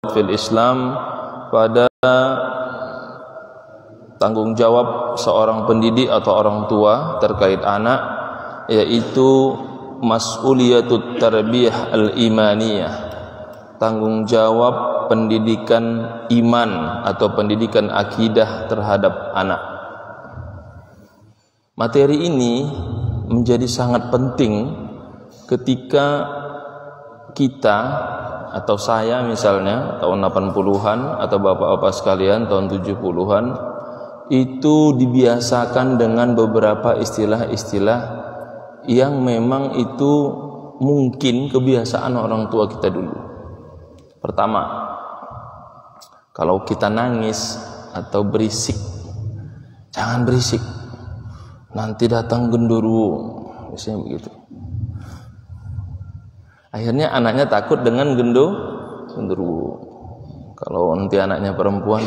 fil Islam pada tanggung jawab seorang pendidik atau orang tua terkait anak, yaitu mas'uliyatut tarbiyah al-imaniyah, tanggung jawab pendidikan iman atau pendidikan akidah terhadap anak. Materi ini menjadi sangat penting ketika kita atau saya misalnya tahun 80-an atau bapak-bapak sekalian tahun 70-an itu dibiasakan dengan beberapa istilah-istilah yang memang itu mungkin kebiasaan orang tua kita dulu. Pertama, kalau kita nangis atau berisik, jangan berisik, nanti datang genderuwo, misalnya begitu. Akhirnya anaknya takut dengan genderuwo. Kalau nanti anaknya perempuan,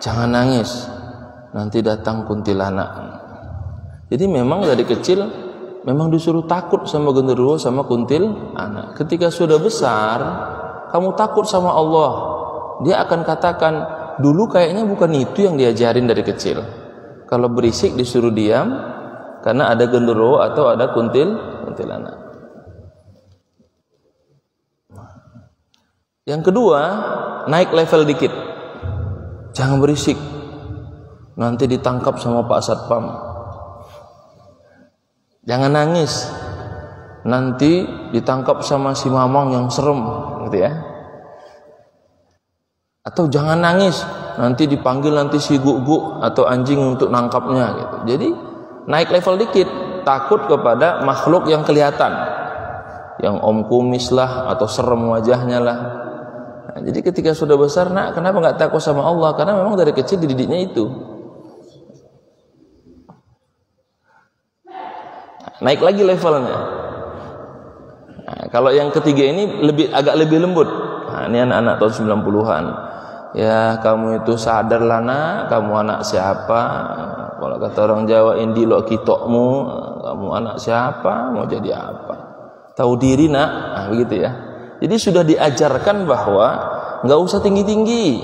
jangan nangis, nanti datang kuntilanak. Jadi memang dari kecil memang disuruh takut sama genderuwo sama kuntilanak. Ketika sudah besar, kamu takut sama Allah, dia akan katakan, dulu kayaknya bukan itu yang diajarin dari kecil. Kalau berisik disuruh diam karena ada genderuwo atau ada kuntilanak. Yang kedua, naik level dikit. Jangan berisik, nanti ditangkap sama Pak Satpam. Jangan nangis, nanti ditangkap sama si Mamang yang serem, gitu ya. Atau jangan nangis, nanti dipanggil nanti si guk-guk atau anjing untuk nangkapnya, gitu. Jadi naik level dikit, takut kepada makhluk yang kelihatan, yang om kumis lah atau serem wajahnya lah. Nah, jadi ketika sudah besar, nak, kenapa nggak takut sama Allah? Karena memang dari kecil dididiknya itu. Naik lagi levelnya. Nah, kalau yang ketiga ini agak lebih lembut. Nah, ini anak-anak tahun 90-an. Ya, kamu itu sadar lah nak, kamu anak siapa? Kalau kata orang Jawa, indilok kitokmu, kamu anak siapa? Mau jadi apa? Tahu diri nak, nah, begitu ya. Jadi sudah diajarkan bahwa nggak usah tinggi-tinggi.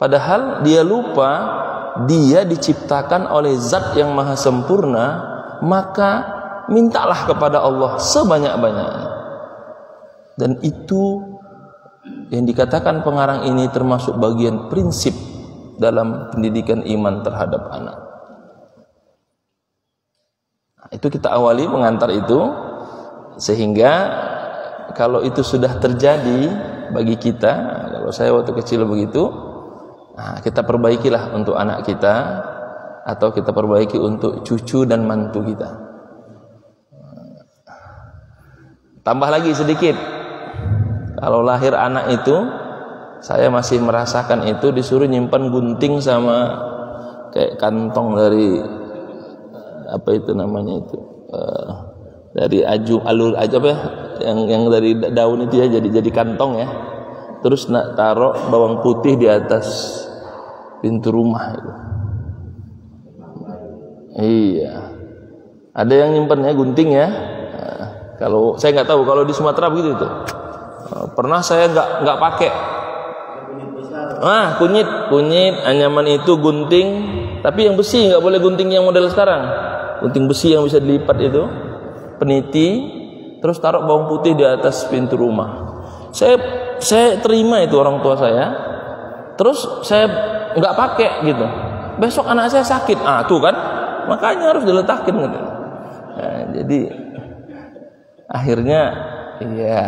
Padahal dia lupa dia diciptakan oleh Zat yang maha sempurna, maka mintalah kepada Allah sebanyak-banyaknya. Dan itu yang dikatakan pengarang ini termasuk bagian prinsip dalam pendidikan iman terhadap anak. Nah, itu kita awali pengantar itu, sehingga kalau itu sudah terjadi bagi kita, kalau saya waktu kecil begitu, nah, kita perbaikilah untuk anak kita, atau kita perbaiki untuk cucu dan mantu kita. Tambah lagi sedikit, kalau lahir anak itu, saya masih merasakan itu disuruh nyimpan gunting sama kayak kantong dari apa itu namanya itu, dari alur apa ya, yang dari daun itu ya, jadi kantong ya. Terus nak taruh bawang putih di atas pintu rumah itu. Iya, ada yang nyimpannya gunting ya. Nah, kalau saya nggak tahu kalau di Sumatera begitu tuh. Pernah saya nggak pakai. Kunyit anyaman itu gunting, tapi yang besi, nggak boleh gunting yang model sekarang. Gunting besi yang bisa dilipat itu, peniti, terus taruh bawang putih di atas pintu rumah. Saya terima itu orang tua saya, terus saya nggak pakai gitu. Besok anak saya sakit, tuh kan, makanya harus diletakin gitu. Nah, jadi akhirnya ya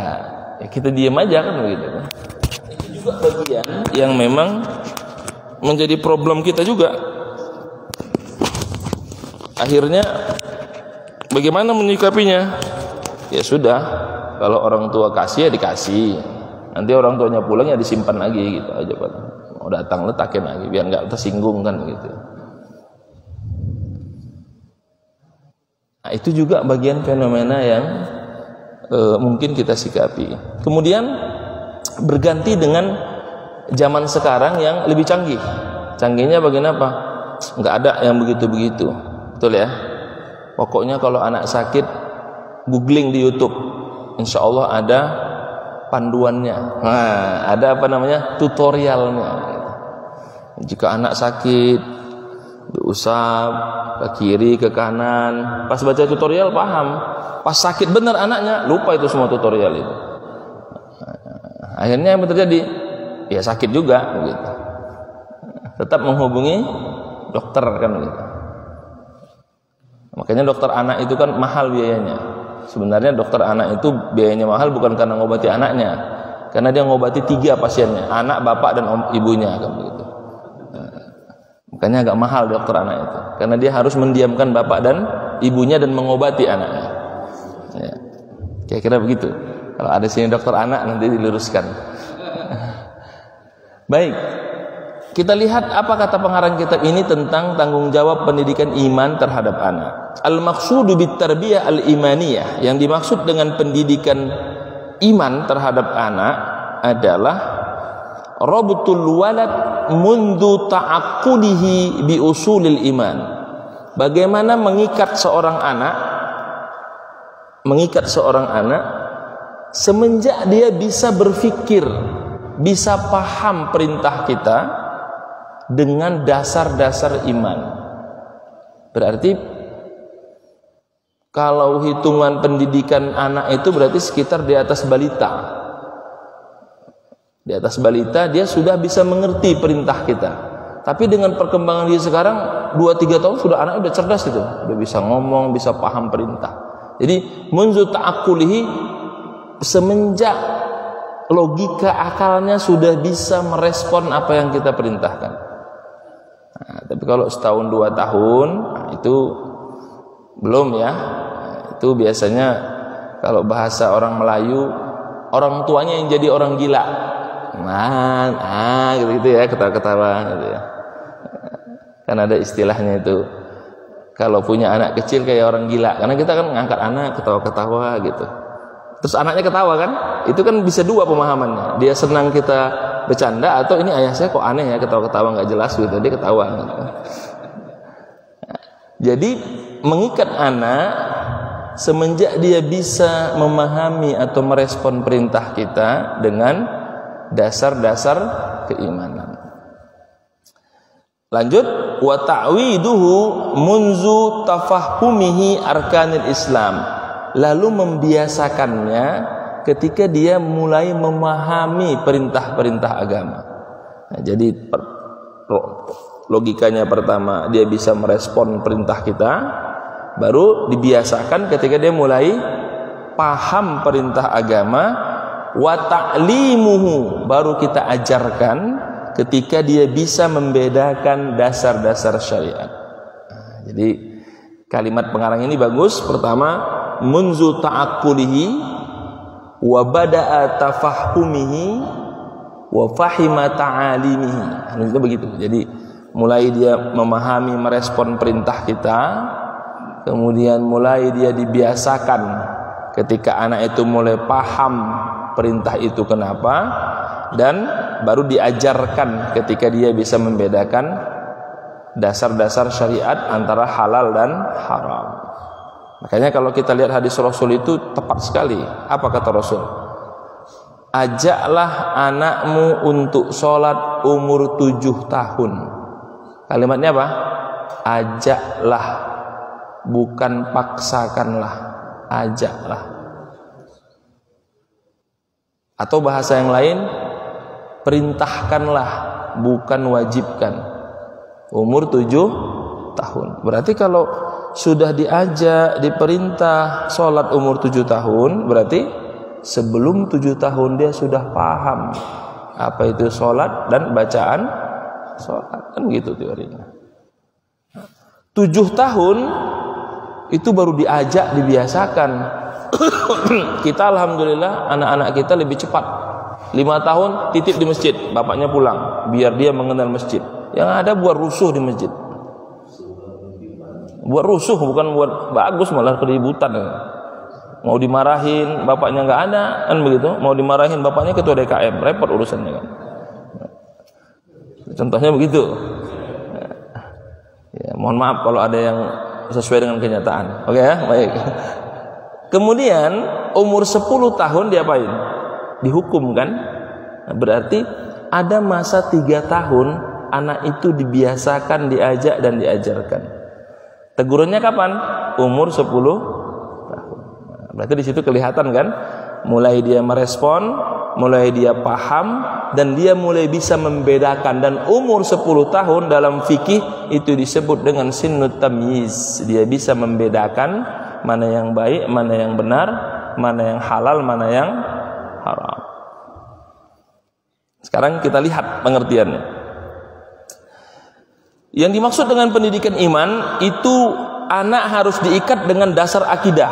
kita diam aja kan begitu. Itu juga bagian yang memang menjadi problem kita juga. Akhirnya bagaimana menyikapinya? Ya sudah, kalau orang tua kasih ya dikasih. Nanti orang tuanya pulang ya disimpan lagi gitu aja Pak. Mau datang letakin lagi biar nggak tersinggung kan gitu. Nah, itu juga bagian fenomena yang mungkin kita sikapi. Kemudian berganti dengan zaman sekarang yang lebih canggih. Canggihnya bagian apa? Nggak ada yang begitu-begitu, betul ya? Pokoknya kalau anak sakit, googling di YouTube, insya Allah ada panduannya. Nah, ada apa namanya? Tutorialnya. Jika anak sakit, diusap ke kiri, ke kanan. Pas baca tutorial paham. Pas sakit benar anaknya, lupa itu semua tutorial itu. Akhirnya yang terjadi, ya sakit juga begitu. Tetap menghubungi dokter kan begitu. Makanya dokter anak itu kan mahal biayanya. Sebenarnya dokter anak itu biayanya mahal bukan karena ngobati anaknya, karena dia ngobati 3 pasiennya, anak, bapak, dan ibunya kan begitu. Makanya agak mahal dokter anak itu, karena dia harus mendiamkan bapak dan ibunya dan mengobati anaknya. Ya. Kira-kira begitu. Kalau ada sini dokter anak nanti diluruskan. Baik, kita lihat apa kata pengarang kitab ini tentang tanggung jawab pendidikan iman terhadap anak. Al-maqsudu bit-tarbiyah al-imaniyah, yang dimaksud dengan pendidikan iman terhadap anak adalah rabtul walad mundu ta'aqqudihi bi usulil iman. Bagaimana mengikat seorang anak semenjak dia bisa berpikir, bisa paham perintah kita dengan dasar-dasar iman. Berarti kalau hitungan pendidikan anak itu berarti sekitar di atas balita. Di atas balita dia sudah bisa mengerti perintah kita. Tapi dengan perkembangan dia sekarang 2-3 tahun sudah anak udah cerdas itu, udah bisa ngomong, bisa paham perintah. Jadi munzu ta'aqqulihi, semenjak logika akalnya sudah bisa merespon apa yang kita perintahkan. Nah, tapi kalau setahun 2 tahun, nah itu belum ya. Itu biasanya kalau bahasa orang Melayu, orang tuanya yang jadi orang gila. Nah, gitu ya, ketawa-ketawa gitu ya. Kan ada istilahnya itu. Kalau punya anak kecil kayak orang gila, karena kita kan ngangkat anak ketawa-ketawa gitu. Terus anaknya ketawa kan, itu kan bisa 2 pemahamannya. Dia senang kita bercanda, atau ini ayah saya kok aneh ya, ketawa-ketawa nggak jelas gitu, dia ketawa gitu. Jadi mengikat anak semenjak dia bisa memahami atau merespon perintah kita dengan dasar-dasar keimanan. Lanjut, wa ta'widuhu munzu tafahhumihi arkanil Islam. Lalu membiasakannya ketika dia mulai memahami perintah-perintah agama. Nah, jadi logikanya pertama dia bisa merespon perintah kita, baru dibiasakan ketika dia mulai paham perintah agama, wa ta'limuhu, baru kita ajarkan ketika dia bisa membedakan dasar-dasar syariat. Nah, jadi kalimat pengarang ini bagus. Pertama, munzu ta'aqqulihi wa bada'a tafahhumihi wa fahima ta'alimihi. Itu begitu. Jadi mulai dia memahami, merespon perintah kita, kemudian mulai dia dibiasakan ketika anak itu mulai paham perintah itu kenapa, dan baru diajarkan ketika dia bisa membedakan dasar-dasar syariat antara halal dan haram. Makanya kalau kita lihat hadis Rasul itu tepat sekali. Apa kata Rasul? Ajaklah anakmu untuk sholat umur 7 tahun. Kalimatnya apa? Ajaklah, bukan paksakanlah. Ajaklah. Atau bahasa yang lain, perintahkanlah, bukan wajibkan. Umur 7 tahun. Berarti kalau sudah diajak, diperintah sholat umur 7 tahun, berarti sebelum 7 tahun dia sudah paham apa itu sholat dan bacaan sholat. Kan gitu teorinya. 7 tahun itu baru diajak, dibiasakan. Kita alhamdulillah anak-anak kita lebih cepat. 5 tahun titip di masjid, bapaknya pulang, biar dia mengenal masjid. Yang ada buat rusuh di masjid. Buat rusuh, bukan buat bagus, malah keributan. Mau dimarahin bapaknya nggak ada, kan begitu. Mau dimarahin bapaknya ketua DKM, repot urusannya kan. Contohnya begitu. Ya, mohon maaf kalau ada yang sesuai dengan kenyataan. Oke ya, baik. Kemudian umur 10 tahun diapain? dihukum kan? Nah, berarti ada masa 3 tahun anak itu dibiasakan, diajak dan diajarkan. Tegurannya kapan? Umur 10 tahun. Nah, berarti di situ kelihatan kan? Mulai dia merespon, mulai dia paham, dan dia mulai bisa membedakan. Dan umur 10 tahun dalam fikih itu disebut dengan sinnut tamyiz. Dia bisa membedakan mana yang baik, mana yang benar, mana yang halal, mana yang haram. Sekarang kita lihat pengertiannya. Yang dimaksud dengan pendidikan iman itu anak harus diikat dengan dasar akidah,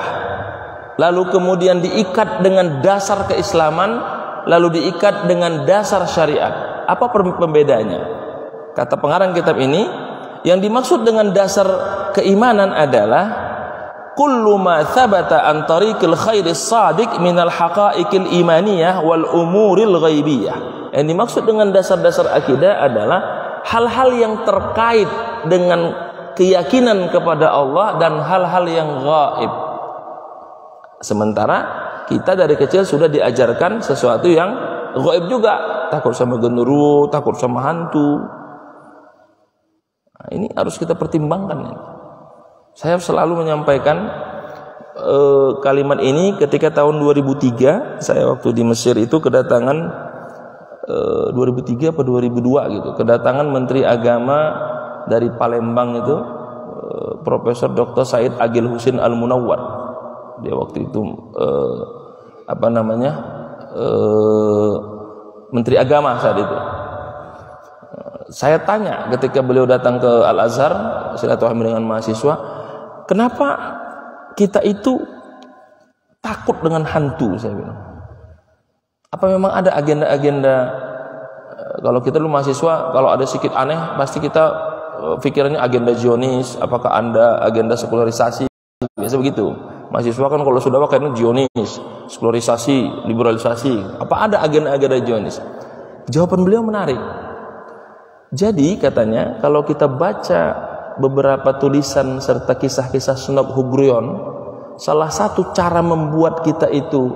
lalu kemudian diikat dengan dasar keislaman, lalu diikat dengan dasar syariat. Apa pembedanya? Kata pengarang kitab ini, yang dimaksud dengan dasar keimanan adalah kullu ma thabata an tariqil khairis shadiq minal haqa'iqil imaniyah wal umuril ghaibiyah. Yang dimaksud dengan dasar-dasar akidah adalah hal-hal yang terkait dengan keyakinan kepada Allah dan hal-hal yang gaib. Sementara kita dari kecil sudah diajarkan sesuatu yang gaib juga, takut sama genderuwo, takut sama hantu. Nah, ini harus kita pertimbangkan. Saya selalu menyampaikan kalimat ini ketika tahun 2003 saya waktu di Mesir itu kedatangan 2003 atau 2002 gitu, kedatangan Menteri Agama dari Palembang itu Profesor Dr. Said Agil Husin Al-Munawwar. Dia waktu itu Menteri Agama saat itu. Saya tanya ketika beliau datang ke Al-Azhar silaturahmi dengan mahasiswa, kenapa kita itu takut dengan hantu, saya bilang. Apa memang ada agenda-agenda? Kalau kita dulu mahasiswa, kalau ada sedikit aneh, pasti kita pikirannya agenda Zionis. Apakah Anda agenda sekularisasi? Biasa begitu. Mahasiswa kan kalau sudah kayaknya Zionis, sekularisasi, liberalisasi. Apa ada agenda-agenda Zionis? Jawaban beliau menarik. Jadi katanya, kalau kita baca beberapa tulisan serta kisah-kisah Sunab Hugrion, salah satu cara membuat kita itu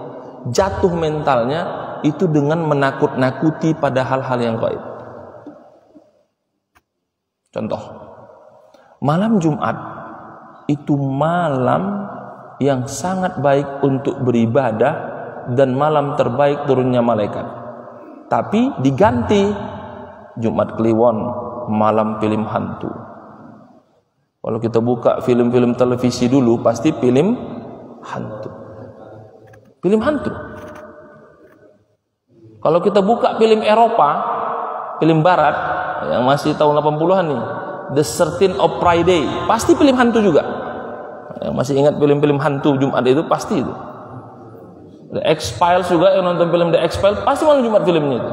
jatuh mentalnya itu dengan menakut-nakuti pada hal-hal yang gaib. Contoh, malam Jumat itu malam yang sangat baik untuk beribadah dan malam terbaik turunnya malaikat. Tapi diganti Jumat Kliwon, malam film hantu. Kalau kita buka film-film televisi dulu pasti film hantu. Film hantu. Kalau kita buka film Eropa, film Barat yang masih tahun 80-an nih, The 13th of Friday, pasti film hantu juga. Yang masih ingat film-film hantu Jumat itu pasti itu. The X-Files juga, yang nonton film The X-Files pasti malam Jumat filmnya itu.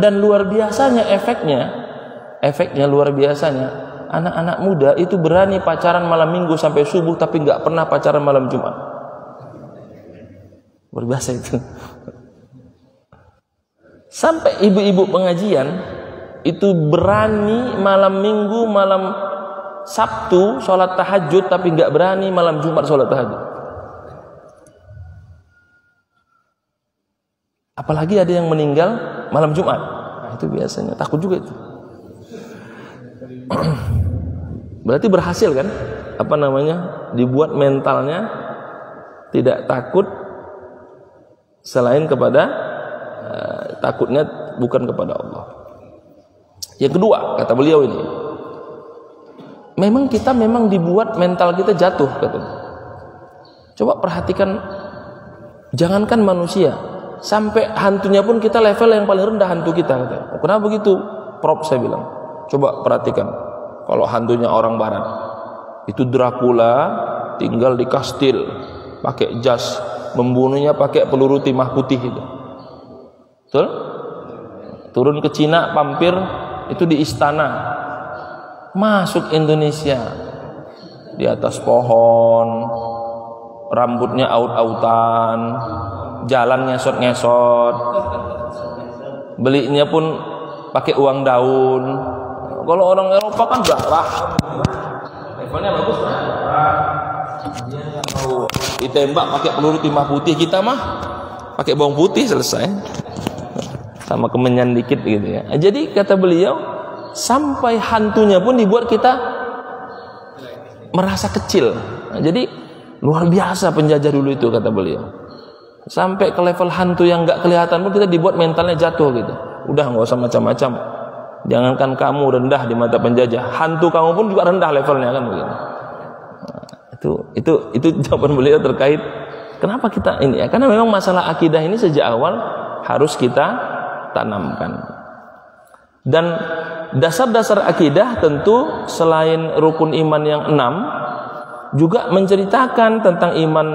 Dan luar biasanya efeknya luar biasanya. Anak-anak muda itu berani pacaran malam Minggu sampai subuh tapi nggak pernah pacaran malam Jumat. Berbiasa itu. Sampai ibu-ibu pengajian itu berani malam Minggu, malam Sabtu sholat tahajud tapi nggak berani malam Jumat sholat tahajud. Apalagi ada yang meninggal malam Jumat. Nah, itu biasanya takut juga itu. Berarti berhasil kan? Dibuat mentalnya tidak takut selain kepada takutnya bukan kepada Allah. Yang kedua, kata beliau ini, memang kita dibuat mental kita jatuh, katanya. Coba perhatikan, jangankan manusia, sampai hantunya pun kita level yang paling rendah hantu kita, katanya. Kenapa begitu? Prof, saya bilang. Coba perhatikan, kalau hantunya orang barat, itu Dracula tinggal di kastil, pakai jas, membunuhnya pakai peluru timah putih itu. Betul? Turun ke Cina, pampir itu di istana. Masuk Indonesia di atas pohon, rambutnya aut-autan, jalan ngesot-ngesot, belinya pun pakai uang daun. Kalau orang Eropa kan levelnya bagus kan? Dia nggak mau ditembak pakai peluru timah putih, kita mah pakai bawang putih selesai. Sama kemenyan dikit gitu ya. Jadi kata beliau, sampai hantunya pun dibuat kita merasa kecil. Jadi luar biasa penjajah dulu itu kata beliau. Sampai ke level hantu yang nggak kelihatan pun kita dibuat mentalnya jatuh gitu. Udah nggak usah macam-macam. Jangankan kamu rendah di mata penjajah, hantu kamu pun juga rendah levelnya kan begitu. Nah, itu jawaban beliau terkait kenapa kita ini ya. Karena memang masalah akidah ini sejak awal harus kita tanamkan. Dan dasar-dasar akidah tentu selain rukun iman yang 6 juga menceritakan tentang iman,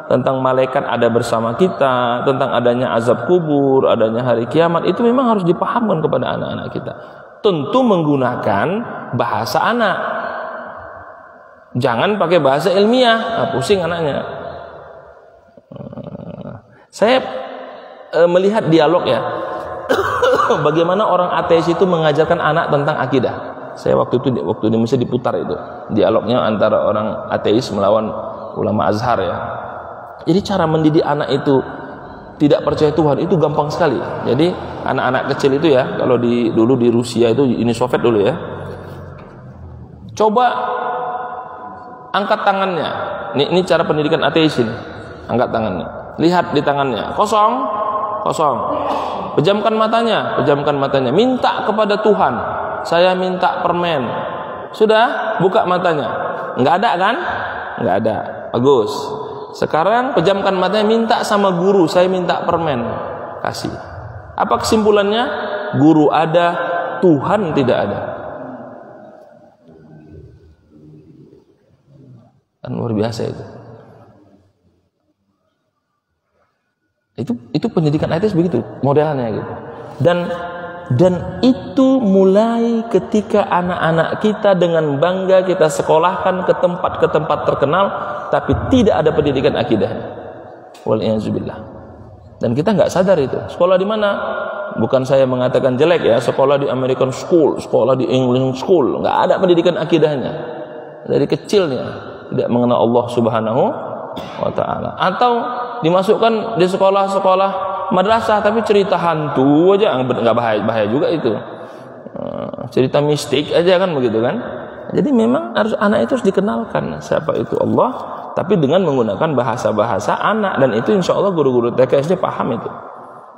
tentang malaikat ada bersama kita, tentang adanya azab kubur, adanya hari kiamat. Itu memang harus dipahamkan kepada anak-anak kita. Tentu menggunakan bahasa anak. Jangan pakai bahasa ilmiah, pusing anaknya. Saya melihat dialog ya. Bagaimana orang ateis itu mengajarkan anak tentang akidah. Saya waktu di Mesir diputar itu dialognya antara orang ateis melawan ulama Azhar ya. Jadi cara mendidik anak itu tidak percaya Tuhan itu gampang sekali. Jadi anak-anak kecil itu ya, kalau dulu di Rusia itu, Uni Soviet dulu ya, coba angkat tangannya. Ini cara pendidikan ateis ini. Angkat tangannya. Lihat di tangannya. Kosong. Pejamkan matanya. Minta kepada Tuhan. Saya minta permen. Sudah, buka matanya. Enggak ada kan? Enggak ada. Bagus. Sekarang pejamkan matanya, minta sama guru, saya minta permen. Kasih. Apa kesimpulannya? Guru ada, Tuhan tidak ada. Kan luar biasa itu. Itu pendidikan ateis begitu modelannya gitu. Dan itu mulai ketika anak-anak kita dengan bangga kita sekolahkan ke tempat terkenal, tapi tidak ada pendidikan akidahnya. Wal'iyazubillah. Dan kita nggak sadar itu. Sekolah di mana? Bukan saya mengatakan jelek ya. Sekolah di American School, sekolah di English School, nggak ada pendidikan akidahnya. Dari kecilnya tidak mengenal Allah Subhanahu wa Ta'ala. Atau dimasukkan di sekolah-sekolah madrasah tapi cerita hantu aja, nggak bahaya juga itu. Cerita mistik aja kan begitu kan. Jadi memang anak itu harus dikenalkan siapa itu Allah, tapi dengan menggunakan bahasa-bahasa anak, dan itu insya Allah guru-guru TK SD paham itu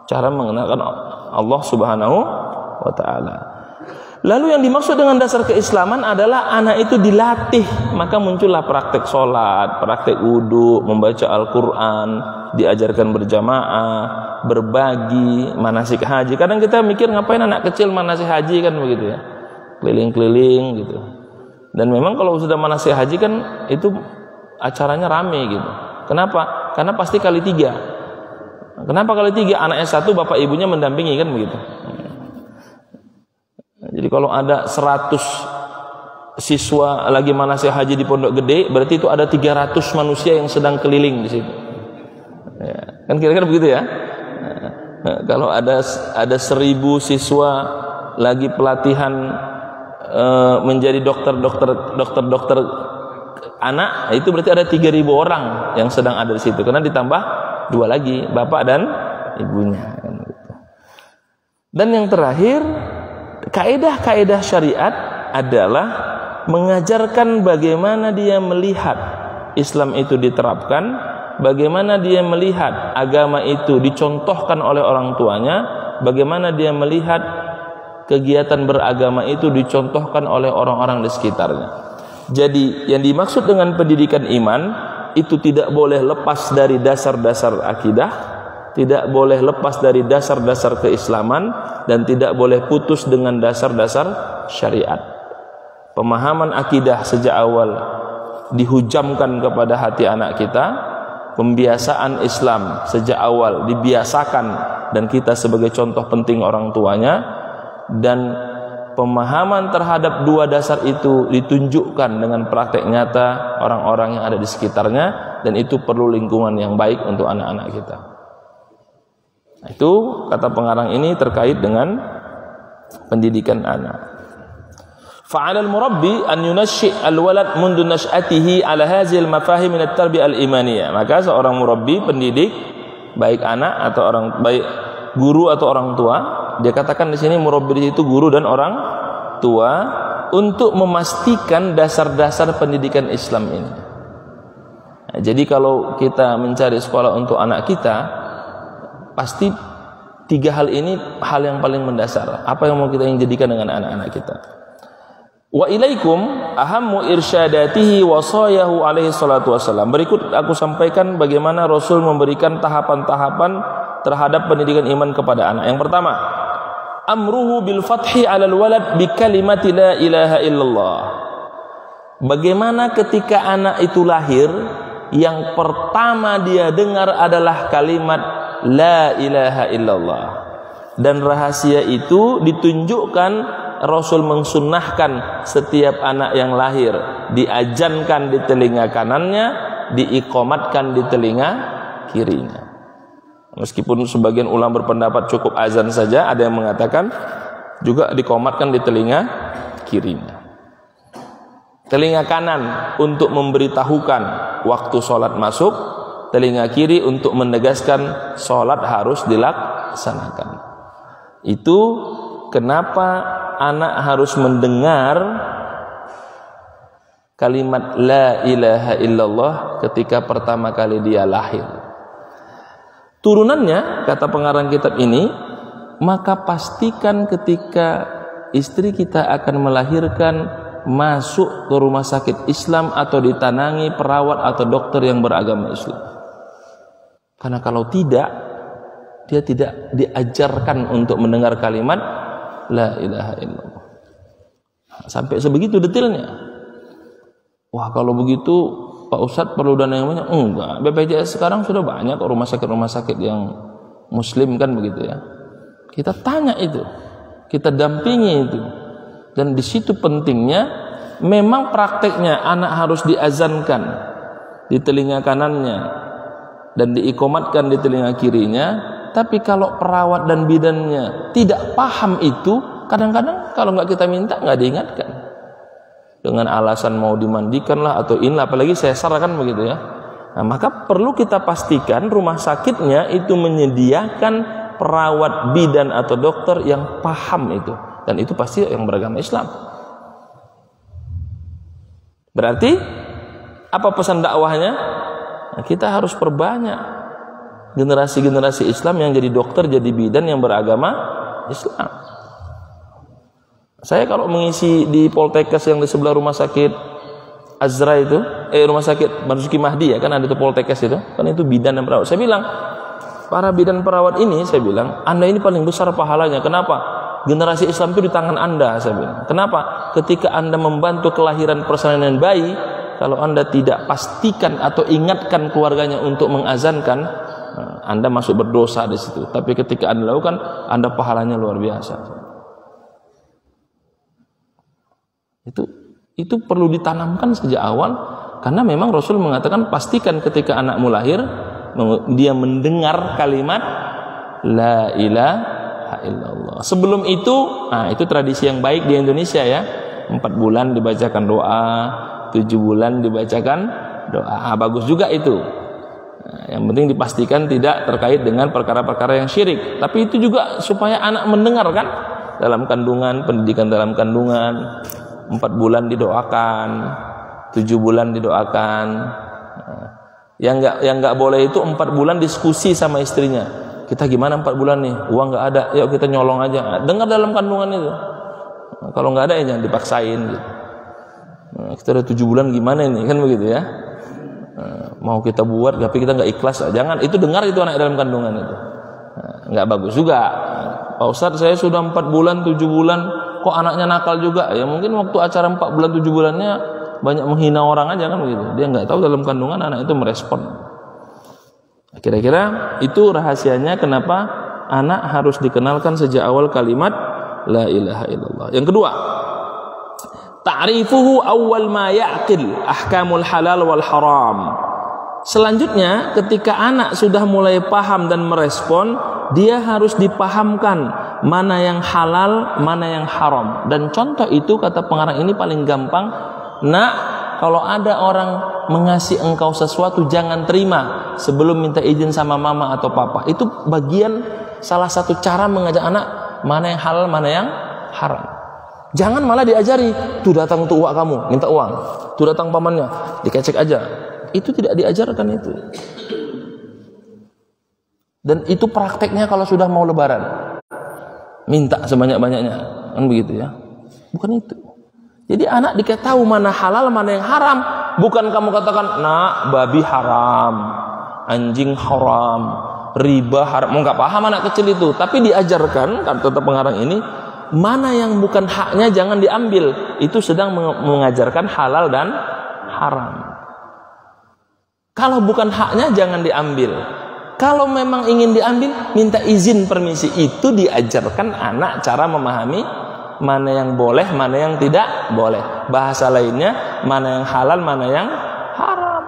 cara mengenalkan Allah Subhanahu wa Ta'ala. Lalu yang dimaksud dengan dasar keislaman adalah anak itu dilatih, maka muncullah praktek sholat, praktek wudu, membaca Al-Quran, diajarkan berjamaah, berbagi, manasik haji. Kadang kita mikir ngapain anak kecil manasik haji kan begitu ya, keliling-keliling gitu. Dan memang kalau sudah manasik haji kan itu acaranya rame gitu. Kenapa? Karena pasti kali 3. Kenapa kali 3? Anaknya 1, bapak ibunya mendampingi kan begitu. Jadi kalau ada 100 siswa lagi manasik haji di Pondok Gede, berarti itu ada 300 manusia yang sedang keliling di situ. Ya, kan kira-kira begitu ya. Kalau ada 1000 siswa lagi pelatihan menjadi dokter anak, itu berarti ada 3000 orang yang sedang ada di situ. Karena ditambah 2 lagi, bapak dan ibunya. Dan yang terakhir, kaidah-kaidah syariat adalah mengajarkan bagaimana dia melihat Islam itu diterapkan, bagaimana dia melihat agama itu dicontohkan oleh orang tuanya, bagaimana dia melihat kegiatan beragama itu dicontohkan oleh orang-orang di sekitarnya. Jadi yang dimaksud dengan pendidikan iman itu tidak boleh lepas dari dasar-dasar akidah, tidak boleh lepas dari dasar-dasar keislaman, dan tidak boleh putus dengan dasar-dasar syariat. Pemahaman akidah sejak awal dihujamkan kepada hati anak kita, pembiasaan Islam sejak awal dibiasakan dan kita sebagai contoh penting orang tuanya, dan pemahaman terhadap 2 dasar itu ditunjukkan dengan praktek nyata orang-orang yang ada di sekitarnya, dan itu perlu lingkungan yang baik untuk anak-anak kita. Itu kata pengarang ini terkait dengan pendidikan anak. Fa'ala al-murabbi an yunashshi' al-walad mundu nash'atihi ala hadhihi al-mafahim min at-tarbiyah al-imaniyah. Maka seorang murabbi, pendidik, baik anak atau baik guru atau orang tua, dia katakan di sini murabbi itu guru dan orang tua, untuk memastikan dasar-dasar pendidikan Islam ini. Nah, jadi kalau kita mencari sekolah untuk anak kita, pasti 3 hal ini hal yang paling mendasar. Apa yang mau kita jadikan dengan anak-anak kita? Wa ilaikum ahammu irsyadatihi wasayahu alaihi salatu wassalam. Berikut aku sampaikan bagaimana Rasul memberikan tahapan-tahapan terhadap pendidikan iman kepada anak. Yang pertama, amruhu bil fathi 'alal walad bi kalimati la ilaha illallah. Bagaimana ketika anak itu lahir, yang pertama dia dengar adalah kalimat la ilaha illallah. Dan rahasia itu ditunjukkan Rasul mensunnahkan setiap anak yang lahir diazankan di telinga kanannya, diiqamatkan di telinga kirinya. Meskipun sebagian ulama berpendapat cukup azan saja, ada yang mengatakan juga diqamatkan di telinga kirinya. Telinga kanan untuk memberitahukan waktu sholat masuk, telinga kiri untuk menegaskan sholat harus dilaksanakan. Itu kenapa anak harus mendengar kalimat la ilaha illallah ketika pertama kali dia lahir. Turunannya, kata pengarang kitab ini, maka pastikan ketika istri kita akan melahirkan, masuk ke rumah sakit Islam atau ditanangi perawat atau dokter yang beragama Islam. Karena kalau tidak, dia tidak diajarkan untuk mendengar kalimat la ilaha illallah. Sampai sebegitu detailnya. Wah, kalau begitu Pak Ustadz perlu dana yang banyak? Enggak. BPJS sekarang sudah banyak rumah sakit yang muslim kan begitu ya. Kita tanya itu, kita dampingi itu. Dan di situ pentingnya, memang prakteknya anak harus diazankan di telinga kanannya dan diiqamatkan di telinga kirinya. Tapi kalau perawat dan bidannya tidak paham itu, kadang-kadang kalau nggak kita minta nggak diingatkan. Dengan alasan mau dimandikan lah atau inilah, apalagi sesar kan begitu ya. Nah, maka perlu kita pastikan rumah sakitnya itu menyediakan perawat, bidan atau dokter yang paham itu. Dan itu pasti yang beragama Islam. Berarti apa pesan dakwahnya? Nah, kita harus perbanyak generasi-generasi Islam yang jadi dokter, jadi bidan yang beragama Islam. Saya kalau mengisi di Poltekkes yang di sebelah rumah sakit Azra itu, rumah sakit Marzuki Mahdi ya, kan ada itu Poltekkes itu, kan itu bidan dan perawat. Saya bilang, para bidan perawat ini, saya bilang, Anda ini paling besar pahalanya. Kenapa? Generasi Islam itu di tangan Anda, saya bilang. Kenapa? Ketika Anda membantu kelahiran persalinan bayi, kalau Anda tidak pastikan atau ingatkan keluarganya untuk mengazankan, Anda masuk berdosa di situ. Tapi ketika Anda lakukan, Anda pahalanya luar biasa. Itu perlu ditanamkan sejak awal, karena memang Rasul mengatakan pastikan ketika anakmu lahir dia mendengar kalimat la ilaha illallah. Sebelum itu, itu tradisi yang baik di Indonesia ya. 4 bulan dibacakan doa, 7 bulan dibacakan doa. Bagus juga itu. Yang penting dipastikan tidak terkait dengan perkara-perkara yang syirik. Tapi itu juga supaya anak mendengar kan, dalam kandungan, pendidikan dalam kandungan. 4 bulan didoakan, 7 bulan didoakan. Yang enggak boleh itu 4 bulan diskusi sama istrinya. Kita gimana 4 bulan nih? Uang enggak ada, yuk kita nyolong aja. Dengar dalam kandungan itu. Kalau enggak ada ya jangan dipaksain gitu. Kita udah 7 bulan gimana ini? Kan begitu ya. Mau kita buat tapi kita enggak ikhlas. Jangan, itu dengar itu anak dalam kandungan itu. Enggak bagus juga. Pak Ustadz, saya sudah 4 bulan, 7 bulan, kok anaknya nakal juga? Ya mungkin waktu acara 4 bulan, 7 bulannya banyak menghina orang aja kan begitu. Dia nggak tahu dalam kandungan anak itu merespon. Kira-kira itu rahasianya kenapa anak harus dikenalkan sejak awal kalimat la ilaha illallah. Yang kedua, ta'rifuhu awwal ma ya'qil ahkamul halal wal haram. Selanjutnya, ketika anak sudah mulai paham dan merespon, dia harus dipahamkan mana yang halal, mana yang haram. Dan contoh itu kata pengarang ini paling gampang. Nak, kalau ada orang mengasih engkau sesuatu, jangan terima sebelum minta izin sama mama atau papa. Itu bagian salah satu cara mengajak anak mana yang halal, mana yang haram. Jangan malah diajari, tuh datang tuh uak kamu, minta uang. Tuh datang pamannya, dikecek aja. Itu tidak diajarkan itu. Dan itu prakteknya kalau sudah mau lebaran. Minta sebanyak-banyaknya. Kan begitu ya. Bukan itu. Jadi anak diketahui mana halal, mana yang haram. Bukan kamu katakan, nak, babi haram, anjing haram, riba haram. Enggak paham anak kecil itu. Tapi diajarkan, kata pengarang ini, mana yang bukan haknya jangan diambil. Itu sedang mengajarkan halal dan haram. Kalau bukan haknya jangan diambil. Kalau memang ingin diambil, minta izin permisi. Itu diajarkan anak cara memahami mana yang boleh, mana yang tidak boleh. Bahasa lainnya, mana yang halal, mana yang haram.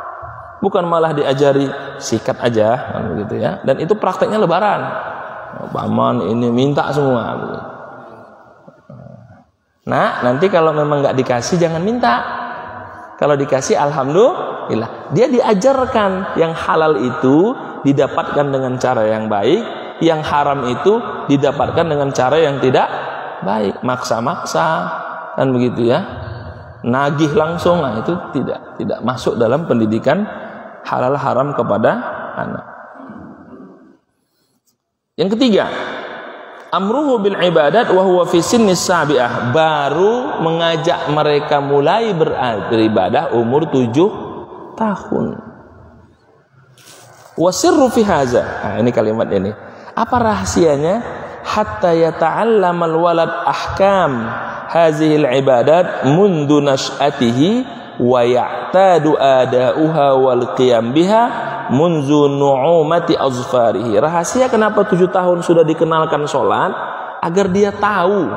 Bukan malah diajari sikat aja, kan begitu ya. Dan itu prakteknya lebaran. Paman ini minta semua. Nah, nanti kalau memang nggak dikasih jangan minta. Kalau dikasih alhamdulillah. Dia diajarkan yang halal itu didapatkan dengan cara yang baik, yang haram itu didapatkan dengan cara yang tidak baik, maksa-maksa, kan begitu ya. Nagih langsung, nah itu tidak masuk dalam pendidikan halal haram kepada anak. Yang ketiga, amruhu bil ibadat wa huwa fi sinnis sabi'ah, baru mengajak mereka mulai beribadah umur 7 tahun. Wasirru fi haza. Nah, ini kalimat ini. Apa rahasianya? Hatta yata'allamal walad ahkam hazihil ibadat mundu nash'atihi wa ya'tadu ada'uha wal qiyam biha munzu nu'umati azfarihi. Rahasia kenapa 7 tahun sudah dikenalkan sholat, agar dia tahu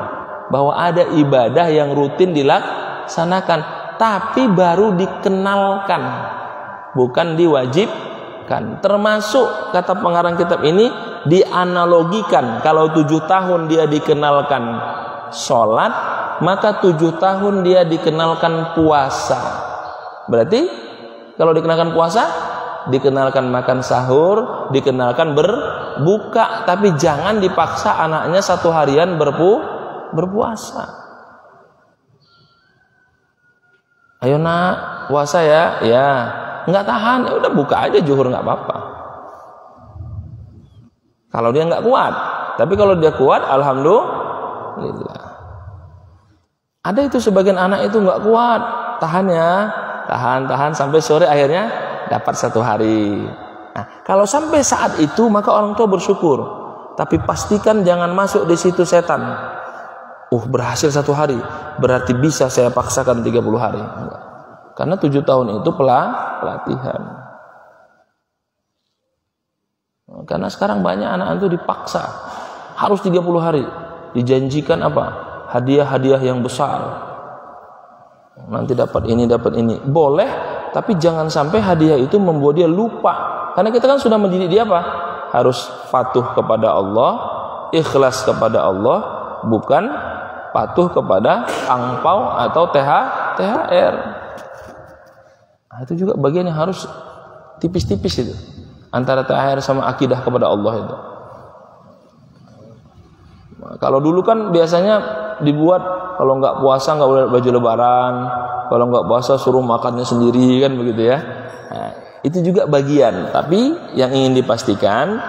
bahwa ada ibadah yang rutin dilaksanakan, tapi baru dikenalkan, bukan diwajibkan. Termasuk kata pengarang kitab ini dianalogikan, kalau 7 tahun dia dikenalkan sholat, maka 7 tahun dia dikenalkan puasa. Berarti kalau dikenalkan puasa, dikenalkan makan sahur, dikenalkan berbuka, tapi jangan dipaksa anaknya 1 harian berpuasa. Ayo nak, puasa ya, ya. Nggak tahan, ya udah buka aja zuhur, nggak apa-apa. Kalau dia nggak kuat, tapi kalau dia kuat, alhamdulillah. Ada itu sebagian anak itu nggak kuat, tahan ya, tahan sampai sore, akhirnya dapat 1 hari. Nah, kalau sampai saat itu maka orang tua bersyukur, tapi pastikan jangan masuk di situ setan. Berhasil 1 hari, berarti bisa saya paksakan 30 hari. Enggak. Karena 7 tahun itu pelatihan. Karena sekarang banyak anak itu dipaksa harus 30 hari, dijanjikan apa? Hadiah-hadiah yang besar. Nanti dapat ini, boleh, tapi jangan sampai hadiah itu membuat dia lupa. Karena kita kan sudah mendidik dia apa? Harus patuh kepada Allah, ikhlas kepada Allah, bukan patuh kepada angpau atau THR. Nah, itu juga bagian yang harus tipis-tipis itu, antara THR sama akidah kepada Allah itu. Nah, kalau dulu kan biasanya dibuat kalau nggak puasa nggak boleh baju lebaran, kalau nggak puasa suruh makannya sendiri, kan begitu ya. Nah, itu juga bagian, tapi yang ingin dipastikan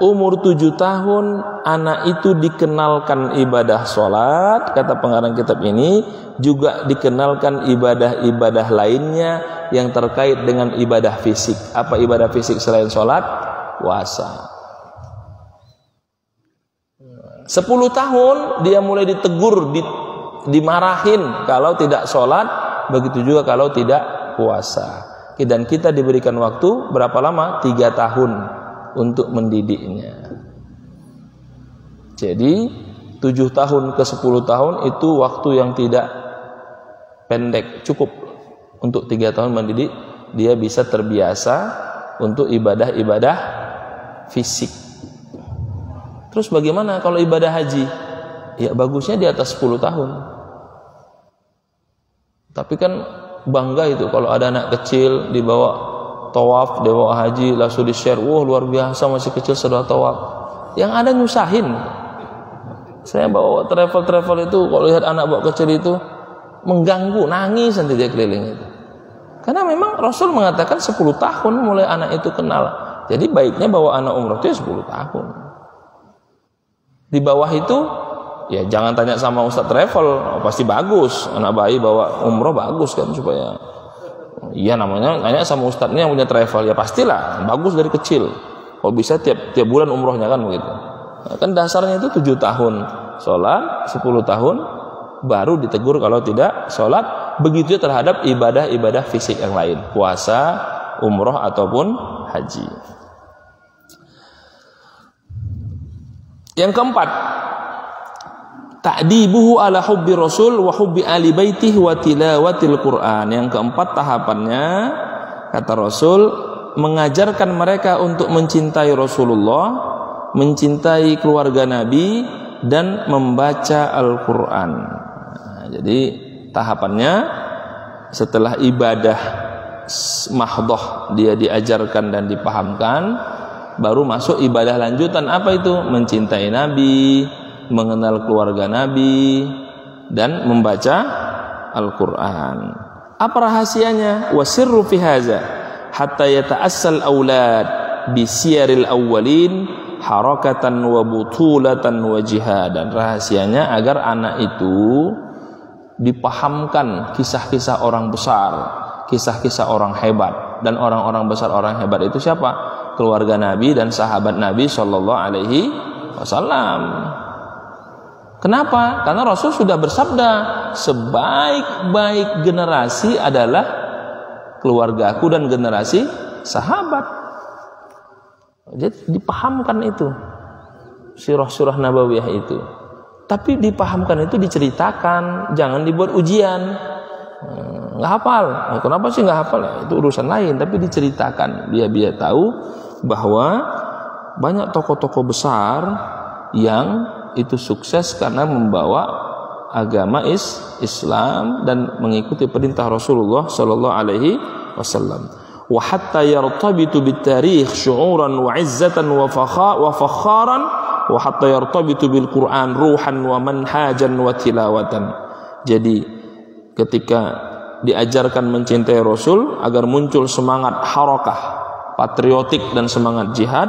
umur 7 tahun anak itu dikenalkan ibadah sholat, kata pengarang kitab ini, juga dikenalkan ibadah-ibadah lainnya yang terkait dengan ibadah fisik. Apa ibadah fisik selain sholat? Puasa. 10 tahun dia mulai ditegur, dimarahin kalau tidak sholat, begitu juga kalau tidak puasa. Dan kita diberikan waktu berapa lama? 3 tahun untuk mendidiknya. Jadi 7 tahun ke 10 tahun itu waktu yang tidak pendek, cukup untuk 3 tahun mendidik. Dia bisa terbiasa untuk ibadah-ibadah fisik. Terus bagaimana kalau ibadah haji? Ya bagusnya di atas 10 tahun. Tapi kan bangga itu kalau ada anak kecil dibawa tawaf, dibawa haji, langsung di-share, wah luar biasa masih kecil sudah tawaf. Yang ada nyusahin. Saya bawa travel itu, kalau lihat anak bawa kecil itu mengganggu, nangis nanti dia keliling itu. Karena memang Rasul mengatakan 10 tahun mulai anak itu kenal. Jadi baiknya bawa anak umroh itu 10 tahun. Di bawah itu ya jangan tanya sama Ustadz travel, pasti bagus. Anak bayi bawa umroh bagus kan supaya. Iya namanya nanya sama Ustadznya yang punya travel, ya pastilah bagus dari kecil. Kalau bisa tiap bulan umrohnya kan begitu. Nah, kan dasarnya itu 7 tahun sholat, 10 tahun baru ditegur kalau tidak sholat. Begitu terhadap ibadah-ibadah fisik yang lain, puasa, umroh ataupun haji. Yang keempat, ta'dibuhu ala hubbi rasul wa hubbi ali baitihi wa tilawatil Qur'an. Yang keempat tahapannya, kata Rasul, mengajarkan mereka untuk mencintai Rasulullah, mencintai keluarga Nabi, dan membaca Al-Quran. Nah, jadi tahapannya setelah ibadah mahdoh dia diajarkan dan dipahamkan, baru masuk ibadah lanjutan. Apa itu? Mencintai Nabi, mengenal keluarga Nabi, dan membaca Al-Quran. Apa rahasianya? Wasirru fi haza hatta yata'assal aulad bisiyaril awwalin harakatan wa butulatan wa jihadan. Rahasianya agar anak itu dipahamkan kisah-kisah orang besar, kisah-kisah orang hebat. Dan orang-orang besar, orang hebat itu siapa? Keluarga Nabi dan sahabat Nabi Shallallahu Alaihi Wasallam. Kenapa? Karena Rasul sudah bersabda, sebaik-baik generasi adalah keluargaku dan generasi sahabat. Jadi dipahamkan itu sirah-sirah nabawiyah itu. Tapi dipahamkan itu diceritakan, jangan dibuat ujian. Nggak hafal. Nah, kenapa sih nggak hafal? Itu urusan lain. Tapi diceritakan, biar tahu bahwa banyak tokoh-tokoh besar yang itu sukses karena membawa agama Islam dan mengikuti perintah Rasulullah Sallallahu Alaihi Wasallam. Wa hatta yartabitu bitarikh syu'uran wa izzatan wa fakharan wa hatta yartabitu bil Qur'an ruhan wa manhajan wa tilawatan. Jadi ketika diajarkan mencintai Rasul agar muncul semangat harakah patriotik dan semangat jihad,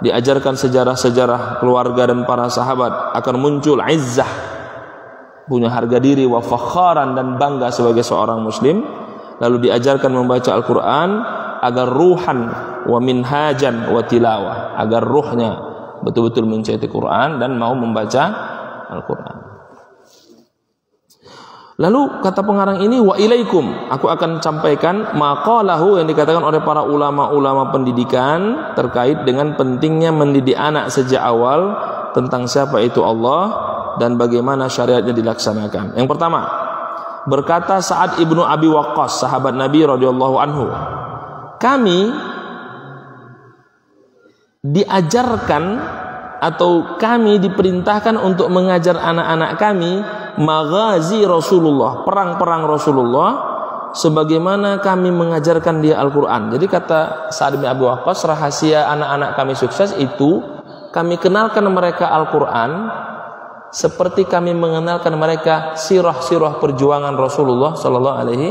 diajarkan sejarah-sejarah keluarga dan para sahabat akan muncul izzah, punya harga diri, wa fakharan dan bangga sebagai seorang muslim. Lalu diajarkan membaca Al-Quran agar ruhan wa minhajan wa tilawah, agar ruhnya betul-betul mencintai Quran dan mau membaca Al-Quran. Lalu kata pengarang ini, wa ilaikum, aku akan sampaikan maqalahu yang dikatakan oleh para ulama-ulama pendidikan terkait dengan pentingnya mendidik anak sejak awal tentang siapa itu Allah dan bagaimana syariatnya dilaksanakan. Yang pertama, berkata Sa'ad ibnu Abi Waqqas, sahabat Nabi radhiyallahu anhu, kami diajarkan atau kami diperintahkan untuk mengajar anak-anak kami maghazi Rasulullah, perang-perang Rasulullah, sebagaimana kami mengajarkan dia Al-Quran. Jadi kata Sa'ad bin Abi Waqqas, rahasia anak-anak kami sukses itu kami kenalkan mereka Al-Quran seperti kami mengenalkan mereka sirah-sirah perjuangan Rasulullah Sallallahu Alaihi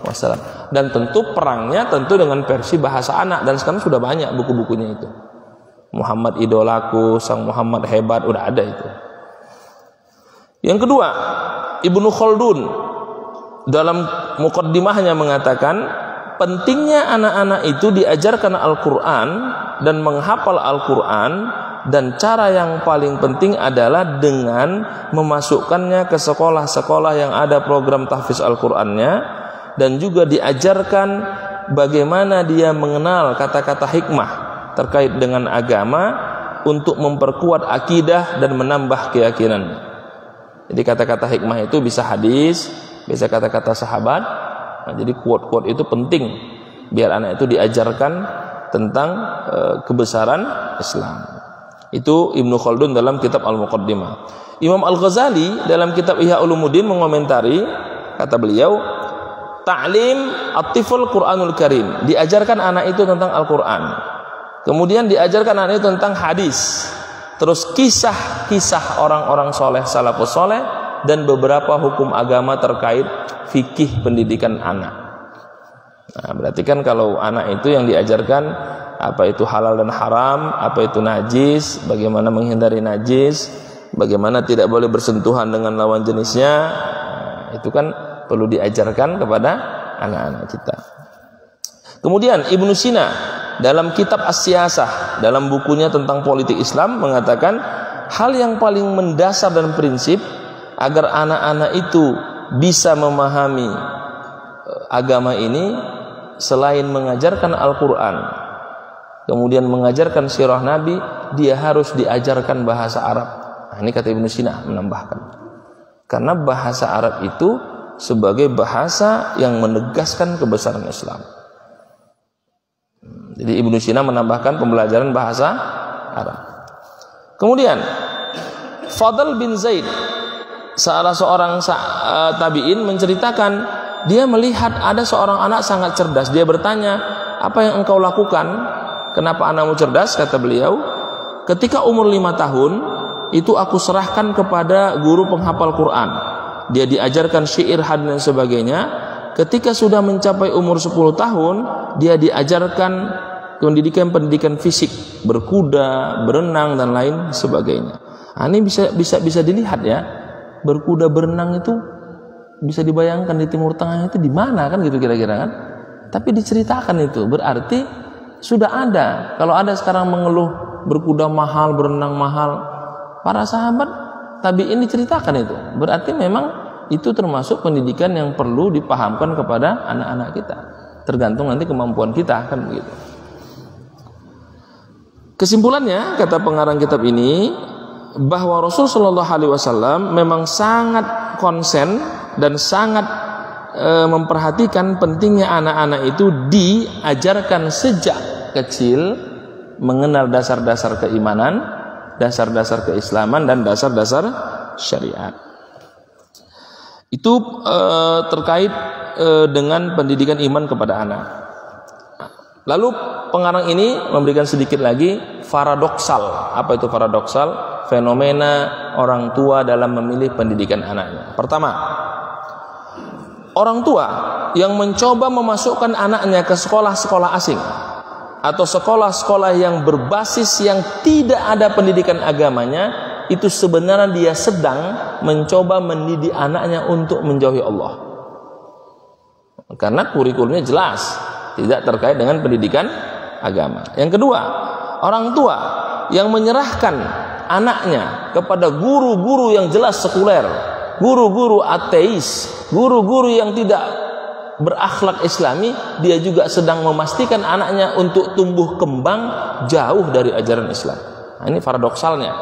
Wasallam. Dan tentu perangnya tentu dengan versi bahasa anak, dan sekarang sudah banyak buku-bukunya itu. Muhammad idolaku, sang Muhammad hebat, udah ada itu. Yang kedua, Ibnu Khaldun dalam muqaddimahnya mengatakan pentingnya anak-anak itu diajarkan Al-Quran dan menghafal Al-Quran, dan cara yang paling penting adalah dengan memasukkannya ke sekolah-sekolah yang ada program tahfiz Al-Qurannya, dan juga diajarkan bagaimana dia mengenal kata-kata hikmah terkait dengan agama untuk memperkuat akidah dan menambah keyakinan. Jadi kata-kata hikmah itu bisa hadis, bisa kata-kata sahabat. Nah, jadi quote-quote itu penting biar anak itu diajarkan tentang kebesaran Islam. Itu Ibnu Khaldun dalam kitab Al-Muqaddimah. Imam Al-Ghazali dalam kitab Ihya Ulumuddin mengomentari, kata beliau, ta'lim at-tifl Qur'anul Karim, diajarkan anak itu tentang Al-Qur'an. Kemudian diajarkan anak itu tentang hadis. Terus kisah-kisah orang-orang soleh, salafus soleh, dan beberapa hukum agama terkait fikih pendidikan anak. Nah, berarti kan kalau anak itu yang diajarkan apa itu halal dan haram, apa itu najis, bagaimana menghindari najis, bagaimana tidak boleh bersentuhan dengan lawan jenisnya, itu kan perlu diajarkan kepada anak-anak kita. Kemudian Ibnu Sina dalam kitab As-Siyasah, dalam bukunya tentang politik Islam, mengatakan hal yang paling mendasar dan prinsip agar anak-anak itu bisa memahami agama ini, selain mengajarkan Al-Quran, kemudian mengajarkan sirah Nabi, dia harus diajarkan bahasa Arab. Nah, ini kata Ibnu Sina menambahkan, karena bahasa Arab itu sebagai bahasa yang menegaskan kebesaran Islam. Jadi Ibnu Sina menambahkan pembelajaran bahasa Arab. Kemudian Fadl bin Zaid, salah seorang tabi'in, menceritakan dia melihat ada seorang anak sangat cerdas. Dia bertanya, apa yang engkau lakukan? Kenapa anakmu cerdas? Kata beliau, ketika umur 5 tahun itu aku serahkan kepada guru penghafal Quran. Dia diajarkan syair, hadis dan sebagainya. Ketika sudah mencapai umur 10 tahun, dia diajarkan pendidikan fisik, berkuda, berenang dan lain sebagainya. Nah, ini bisa dilihat ya, berkuda berenang itu bisa dibayangkan di Timur Tengah itu di mana kan gitu kira-kira kan. Tapi diceritakan itu berarti sudah ada. Kalau ada sekarang mengeluh berkuda mahal, berenang mahal, para sahabat tabi'in diceritakan itu. Berarti memang itu termasuk pendidikan yang perlu dipahamkan kepada anak-anak kita. Tergantung nanti kemampuan kita kan begitu. Kesimpulannya, kata pengarang kitab ini, bahwa Rasul Shallallahu Alaihi Wasallam memang sangat konsen dan sangat memperhatikan pentingnya anak-anak itu diajarkan sejak kecil mengenal dasar-dasar keimanan, dasar-dasar keislaman, dan dasar-dasar syariat. Itu terkait dengan pendidikan iman kepada anak. Lalu pengarang ini memberikan sedikit lagi paradoksal. Apa itu paradoksal? Fenomena orang tua dalam memilih pendidikan anaknya. Pertama, orang tua yang mencoba memasukkan anaknya ke sekolah-sekolah asing atau sekolah-sekolah yang berbasis yang tidak ada pendidikan agamanya, itu sebenarnya dia sedang mencoba mendidik anaknya untuk menjauhi Allah. Karena kurikulumnya jelas tidak terkait dengan pendidikan agama. Yang kedua, orang tua yang menyerahkan anaknya kepada guru-guru yang jelas sekuler, guru-guru ateis, guru-guru yang tidak berakhlak islami, dia juga sedang memastikan anaknya untuk tumbuh kembang jauh dari ajaran Islam. Nah, ini paradoksalnya.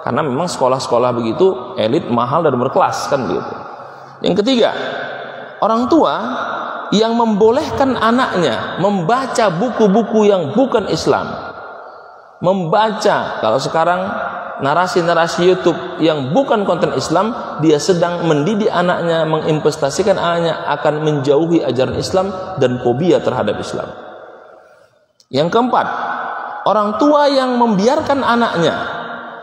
Karena memang sekolah-sekolah begitu elit, mahal, dan berkelas kan begitu. Yang ketiga, orang tua yang membolehkan anaknya membaca buku-buku yang bukan Islam, membaca, kalau sekarang narasi-narasi YouTube yang bukan konten Islam, dia sedang mendidik anaknya, menginvestasikan anaknya akan menjauhi ajaran Islam dan fobia terhadap Islam. Yang keempat, orang tua yang membiarkan anaknya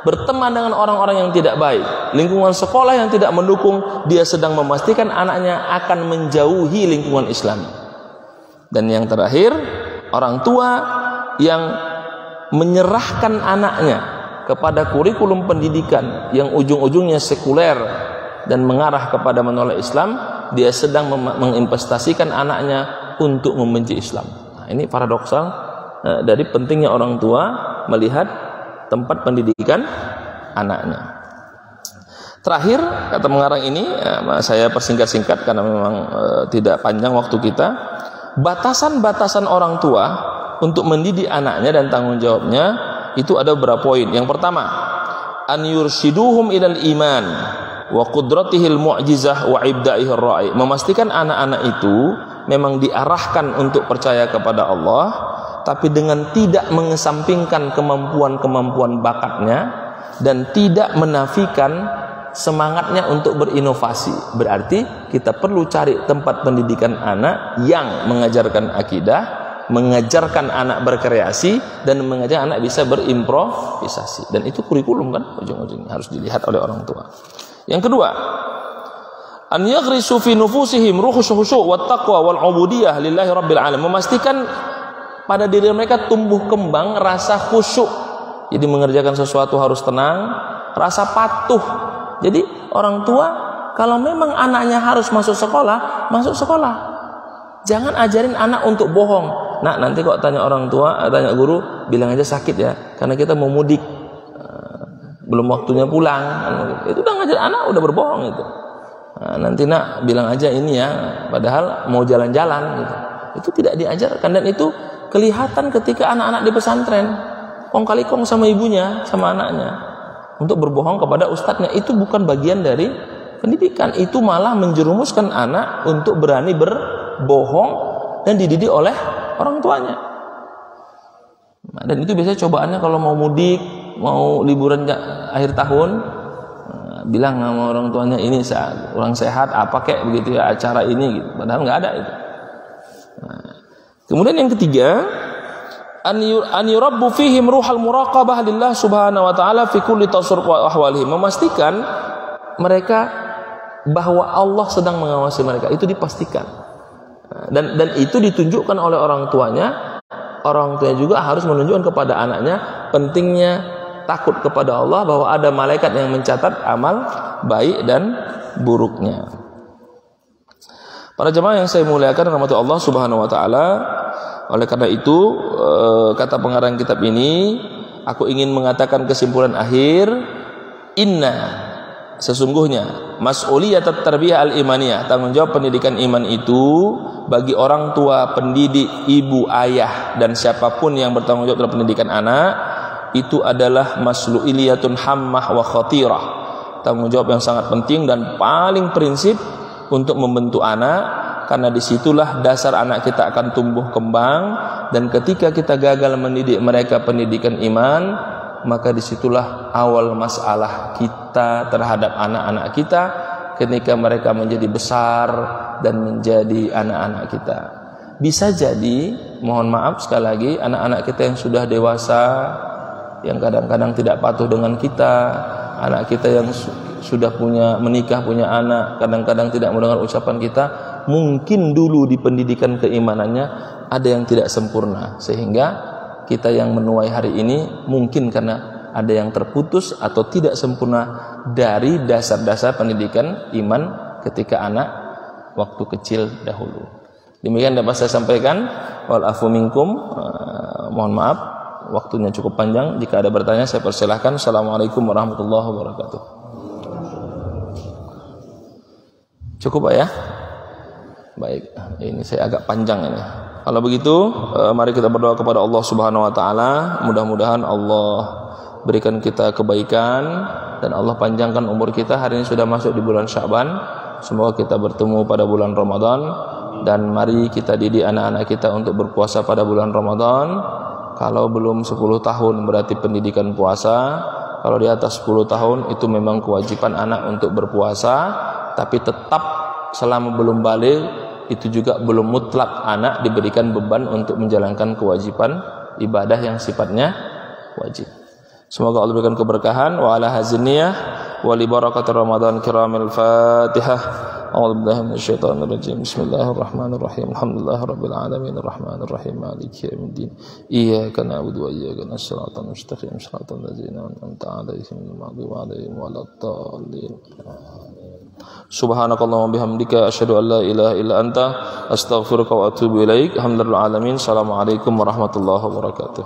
berteman dengan orang-orang yang tidak baik, lingkungan sekolah yang tidak mendukung, dia sedang memastikan anaknya akan menjauhi lingkungan Islam. Dan yang terakhir, orang tua yang menyerahkan anaknya kepada kurikulum pendidikan yang ujung-ujungnya sekuler dan mengarah kepada menolak Islam, dia sedang menginvestasikan anaknya untuk membenci Islam. Nah, ini paradoksal dari pentingnya orang tua melihat tempat pendidikan anaknya. Terakhir, kata pengarang ini, saya persingkat-singkat karena memang tidak panjang waktu kita. Batasan-batasan orang tua untuk mendidik anaknya dan tanggung jawabnya itu ada beberapa poin. Yang pertama, an yurshiduhum ilal iman wa qudratihil mu'jizah wa ibda'ihir ra'i. Memastikan anak-anak itu memang diarahkan untuk percaya kepada Allah tapi dengan tidak mengesampingkan kemampuan-kemampuan bakatnya dan tidak menafikan semangatnya untuk berinovasi. Berarti kita perlu cari tempat pendidikan anak yang mengajarkan akidah, mengajarkan anak berkreasi, dan mengajarkan anak bisa berimprovisasi. Dan itu kurikulum kan, ujung-ujungnya harus dilihat oleh orang tua. Yang kedua, an yaghrisu fi nufusihim ruhus khusyu' wat taqwa wal 'ubudiyah lillahi rabbil alamin. Memastikan pada diri mereka tumbuh kembang rasa khusyuk. Jadi mengerjakan sesuatu harus tenang, rasa patuh. Jadi orang tua kalau memang anaknya harus masuk sekolah, masuk sekolah. Jangan ajarin anak untuk bohong. Nah, nanti kok tanya orang tua, tanya guru, bilang aja sakit ya, karena kita mau mudik, belum waktunya pulang. Itu udah ngajar anak, udah berbohong itu. Nah, nanti nak bilang aja ini ya, padahal mau jalan-jalan gitu. Itu tidak diajarkan, dan itu kelihatan ketika anak-anak di pesantren kong kali kong sama ibunya, sama anaknya, untuk berbohong kepada ustadznya. Itu bukan bagian dari pendidikan, itu malah menjerumuskan anak untuk berani berbohong dan dididik oleh orang tuanya. Dan itu biasanya cobaannya kalau mau mudik, mau liburan akhir tahun, bilang sama orang tuanya, ini orang sehat apa kek begitu ya acara ini gitu. Padahal nggak ada itu. Kemudian yang ketiga, an yurabbu fihim ruhal muraqabah lillah subhanahu wa ta'ala fi kulli tasarruf wa ahwalihim. Memastikan mereka bahwa Allah sedang mengawasi mereka, itu dipastikan. Dan itu ditunjukkan oleh orang tuanya. Orang tuanya juga harus menunjukkan kepada anaknya pentingnya takut kepada Allah, bahwa ada malaikat yang mencatat amal baik dan buruknya. Para jemaah yang saya muliakan rahmati Allah subhanahu wa ta'ala, oleh karena itu kata pengarang kitab ini, aku ingin mengatakan kesimpulan akhir, inna, sesungguhnya mas'uliyat at-tarbiyah al-imaniyah, tanggung jawab pendidikan iman itu bagi orang tua, pendidik, ibu, ayah, dan siapapun yang bertanggung jawab dalam pendidikan anak, itu adalah mas'uliyatun hammah wa khatirah, tanggung jawab yang sangat penting dan paling prinsip untuk membentuk anak, karena disitulah dasar anak kita akan tumbuh kembang. Dan ketika kita gagal mendidik mereka pendidikan iman, maka disitulah awal masalah kita terhadap anak-anak kita ketika mereka menjadi besar dan menjadi anak-anak kita. Bisa jadi, mohon maaf sekali lagi, anak-anak kita yang sudah dewasa, yang kadang-kadang tidak patuh dengan kita, anak kita yang sudah menikah, punya anak, kadang-kadang tidak mendengar ucapan kita, mungkin dulu di pendidikan keimanannya ada yang tidak sempurna, sehingga kita yang menuai hari ini mungkin karena ada yang terputus atau tidak sempurna dari dasar-dasar pendidikan iman ketika anak waktu kecil dahulu. Demikian dapat saya sampaikan. Wal afu minkum, mohon maaf waktunya cukup panjang. Jika ada bertanya saya persilahkan. Assalamualaikum warahmatullahi wabarakatuh. Cukup Pak ya? Baik, ini saya agak panjang ini. Kalau begitu, mari kita berdoa kepada Allah Subhanahu wa taala. Mudah-mudahan Allah berikan kita kebaikan dan Allah panjangkan umur kita. Hari ini sudah masuk di bulan Sya'ban. Semoga kita bertemu pada bulan Ramadan, dan mari kita didik anak-anak kita untuk berpuasa pada bulan Ramadan. Kalau belum 10 tahun berarti pendidikan puasa. Kalau di atas 10 tahun itu memang kewajiban anak untuk berpuasa. Tapi tetap selama belum balik itu juga belum mutlak anak diberikan beban untuk menjalankan kewajiban ibadah yang sifatnya wajib. Semoga Allah berikan keberkahan. Wa ala haziniyah wa li barakati Ramadan kiramil Fatihah. A'udzubillahi minasyaitonir rajim. Bismillahirrahmanirrahim. Alhamdulillahirabbil alamin arrahmanir rahim maliki yaumiddin. Iyyaka na'budu wa iyyaka nasta'in. Shiratal mustaqim shiratal ladzina an'amta 'alaihim ghairil maghdubi 'alaihim waladdallin. Subhanakallahumma bihamdika asyhadu an la ilaha illa anta astaghfiruka wa atubu ilaik. Alhamdulillahil alamin. Assalamualaikum warahmatullahi wabarakatuh.